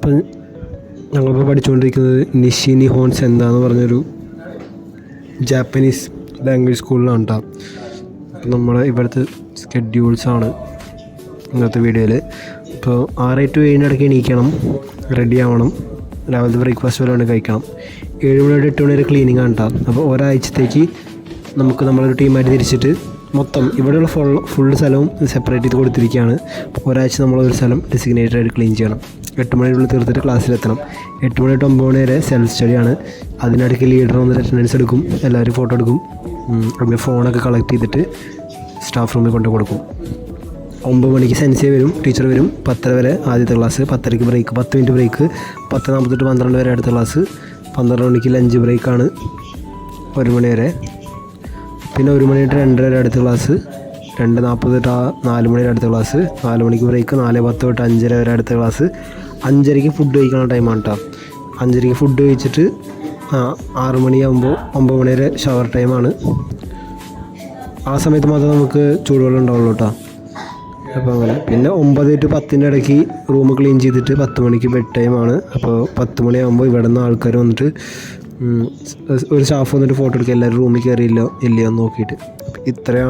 അപ്പം ഞങ്ങളിപ്പോൾ പഠിച്ചുകൊണ്ടിരിക്കുന്നത് നിഷി നിഹോൺ സെന്ത എന്ന് പറഞ്ഞൊരു ജാപ്പനീസ് ലാംഗ്വേജ് സ്കൂളിലാണ് കേട്ടോ. അപ്പം നമ്മൾ ഇവിടുത്തെ സ്കെഡ്യൂൾസാണ് ഇന്നത്തെ വീഡിയോയിൽ. അപ്പോൾ 6 to 7 ഇടയ്ക്ക് എണീക്കണം, റെഡി ആവണം, രാവിലത്തെ ബ്രേക്ക്ഫാസ്റ്റ് വരെ കഴിക്കണം. 7 മണി തൊട്ട് 8 മണി വരെ ക്ലീനിങ് ആണ് കേട്ടോ. അപ്പോൾ ഒരാഴ്ചത്തേക്ക് നമുക്ക് നമ്മളൊരു ടീമായിട്ട് തിരിച്ചിട്ട് മൊത്തം ഇവിടെയുള്ള ഫുൾ സ്ഥലവും സെപ്പറേറ്റ് ചെയ്ത് കൊടുത്തിരിക്കുകയാണ്. ഒരാഴ്ച നമ്മളൊരു സ്ഥലം ഡെസിഗ്നേറ്റഡ് ആയിട്ട് ക്ലീൻ ചെയ്യണം. 8 മണിക്കുള്ളിൽ തീർത്തിട്ട് ക്ലാസ്സിലെത്തണം. 8 മണി തൊട്ട് 9 മണി വരെ സെൽഫ് സ്റ്റഡിയാണ്. അതിനിടയ്ക്ക് ലീഡർ വന്നിട്ട് അറ്റൻഡൻസ് എടുക്കും, എല്ലാവരും ഫോട്ടോ എടുക്കും, അങ്ങനെ ഫോണൊക്കെ കളക്ട് ചെയ്തിട്ട് സ്റ്റാഫ് റൂമിൽ കൊണ്ട് കൊടുക്കും. 9 മണിക്ക് സെൻസി വരും, ടീച്ചർ വരും. 10 വരെ ആദ്യത്തെ class, 10:30 break, 10 minute break, 10:40 to 12 വരെ അടുത്ത ക്ലാസ്, 12 മണിക്ക് ലഞ്ച് ബ്രേക്കാണ് 1 മണി വരെ. പിന്നെ 1 മണി to 2:30 വരെ അടുത്ത ക്ലാസ്, 2:40 to 4 മണി വരെ അടുത്ത ക്ലാസ്, 4 മണിക്ക് ബ്രേക്ക്, 4:10 to 5:30 വരെ അടുത്ത ക്ലാസ്. 5:30 ഫുഡ് കഴിക്കുന്ന ടൈമാണ് കേട്ടോ. 5:30 ഫുഡ് കഴിച്ചിട്ട് 6 മണിയാകുമ്പോൾ 9 മണി വരെ ഷവർ ടൈമാണ്. ആ സമയത്ത് മാത്രമേ നമുക്ക് ചൂടുവെള്ളം ഉണ്ടാവുള്ളൂ കേട്ടോ. അപ്പോൾ അങ്ങനെ പിന്നെ 9 to 10 ഇടയ്ക്ക് റൂം ക്ലീൻ ചെയ്തിട്ട് 10 മണിക്ക് ബെഡ് ടൈമാണ്. അപ്പോൾ 10 മണിയാകുമ്പോൾ ഇവിടെ നിന്ന് ആൾക്കാർ വന്നിട്ട് ഒരു സ്റ്റാഫ് വന്നിട്ട് ഫോട്ടോ എടുക്കുക, എല്ലാവരും റൂമിൽ കയറിയില്ലോ ഇല്ലയോ എന്ന് നോക്കിയിട്ട്. ഇത്രയാണ്